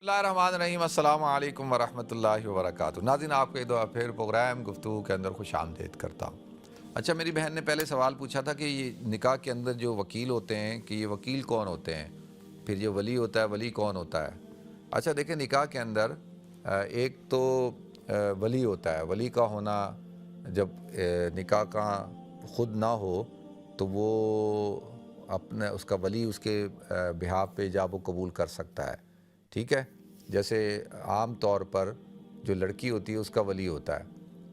Bismillahirrahmanirrahim. السلام علیکم ورحمۃ اللہ وبرکاتہ. ناظرین، آپ کو ایک دفعہ پھر پروگرام گفتگو کے اندر خوش آمدید کرتا ہوں. اچھا، میری بہن نے پہلے سوال پوچھا تھا کہ یہ نکاح کے اندر جو وکیل ہوتے ہیں کہ یہ وکیل کون ہوتے ہیں، پھر جو ولی ہوتا ہے ولی کون ہوتا ہے. اچھا دیکھیں، نکاح کے اندر ایک تو ولی ہوتا ہے. ولی کا ہونا جب نکاح کا خود نہ ہو تو وہ اپنے اس کا ولی اس کے بہاف پہ ایجاب و قبول کر سکتا ہے. ٹھیک ہے، جیسے عام طور پر جو لڑکی ہوتی ہے اس کا ولی ہوتا ہے،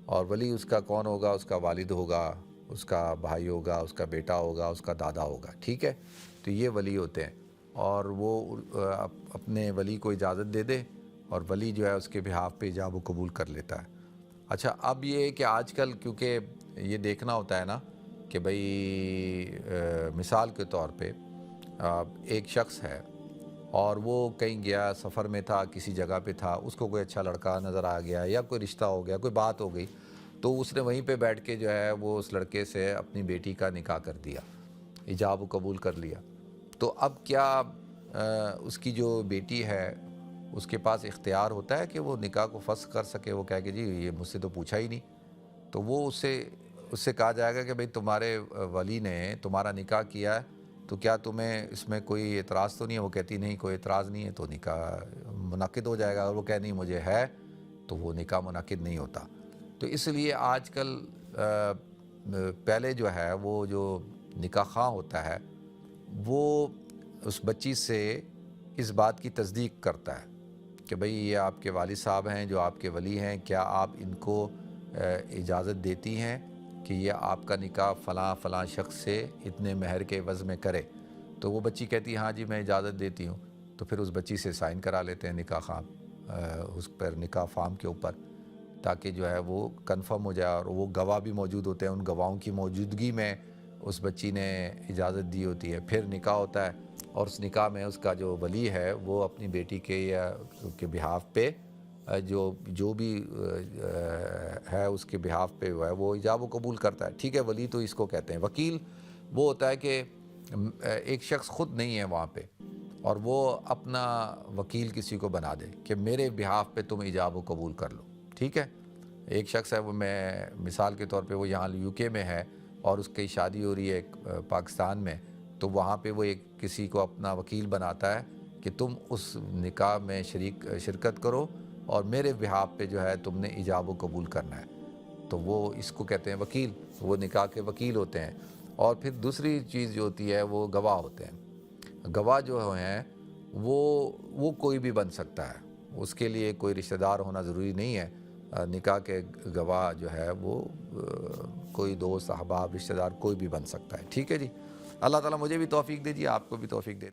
اور ولی اس کا کون ہوگا؟ اس کا والد ہوگا، اس کا بھائی ہوگا، اس کا بیٹا ہوگا، اس کا دادا ہوگا. ٹھیک ہے، تو یہ ولی ہوتے ہیں، اور وہ اپنے ولی کو اجازت دے دے اور ولی جو ہے اس کے بہاف پہ ایجاب و قبول کر لیتا ہے. اچھا، اب یہ ہے کہ آج کل کیونکہ یہ دیکھنا ہوتا ہے نا کہ بھئی مثال کے طور پہ ایک شخص ہے اور وہ کہیں گیا، سفر میں تھا، کسی جگہ پہ تھا، اس کو کوئی اچھا لڑکا نظر آ گیا یا کوئی رشتہ ہو گیا، کوئی بات ہو گئی، تو اس نے وہیں پہ بیٹھ کے جو ہے وہ اس لڑکے سے اپنی بیٹی کا نکاح کر دیا، ایجاب و قبول کر لیا. تو اب کیا اس کی جو بیٹی ہے اس کے پاس اختیار ہوتا ہے کہ وہ نکاح کو فسخ کر سکے؟ وہ کہے کہ جی یہ مجھ سے تو پوچھا ہی نہیں. تو وہ اس سے کہا جائے گا کہ بھئی تمہارے ولی نے تمہارا نکاح کیا ہے، تو کیا تمہیں اس میں کوئی اعتراض تو نہیں ہے؟ وہ کہتی نہیں، کوئی اعتراض نہیں ہے. تو نکاح منعقد ہو جائے گا. اور وہ کہہ نہیں مجھے ہے، تو وہ نکاح منعقد نہیں ہوتا. تو اس لیے آج کل پہلے جو ہے وہ جو نکاح خواہ ہوتا ہے وہ اس بچی سے اس بات کی تصدیق کرتا ہے کہ بھئی یہ آپ کے والد صاحب ہیں جو آپ کے ولی ہیں، کیا آپ ان کو اجازت دیتی ہیں کہ یہ آپ کا نکاح فلاں فلاں شخص سے اتنے مہر کے عوض میں کرے؟ تو وہ بچی کہتی ہے ہاں جی میں اجازت دیتی ہوں. تو پھر اس بچی سے سائن کرا لیتے ہیں نکاح خواہ اس پر، نکاح فارم کے اوپر، تاکہ جو ہے وہ کنفرم ہو جائے. اور وہ گواہ بھی موجود ہوتے ہیں، ان گواہوں کی موجودگی میں اس بچی نے اجازت دی ہوتی ہے. پھر نکاح ہوتا ہے، اور اس نکاح میں اس کا جو ولی ہے وہ اپنی بیٹی کے یا کے بہاف پہ جو بھی ہے اس کے بہاف پہ ہے وہ ایجاب و قبول کرتا ہے. ٹھیک ہے، ولی تو اس کو کہتے ہیں. وکیل وہ ہوتا ہے کہ ایک شخص خود نہیں ہے وہاں پہ اور وہ اپنا وکیل کسی کو بنا دے کہ میرے بہاف پہ تم ایجاب و قبول کر لو. ٹھیک ہے، ایک شخص ہے، وہ میں مثال کے طور پہ وہ یہاں UK میں ہے اور اس کی شادی ہو رہی ہے پاکستان میں، تو وہاں پہ وہ ایک کسی کو اپنا وکیل بناتا ہے کہ تم اس نکاح میں شرکت کرو اور میرے بہاف پہ جو ہے تم نے ایجاب و قبول کرنا ہے. تو وہ اس کو کہتے ہیں وکیل، وہ نکاح کے وکیل ہوتے ہیں. اور پھر دوسری چیز جو ہوتی ہے وہ گواہ ہوتے ہیں. گواہ جو ہیں وہ کوئی بھی بن سکتا ہے، اس کے لیے کوئی رشتہ دار ہونا ضروری نہیں ہے. نکاح کے گواہ جو ہے وہ کوئی دوست، احباب، رشتہ دار کوئی بھی بن سکتا ہے. ٹھیک ہے جی، اللہ تعالیٰ مجھے بھی توفیق دے جی، آپ کو بھی توفیق دے.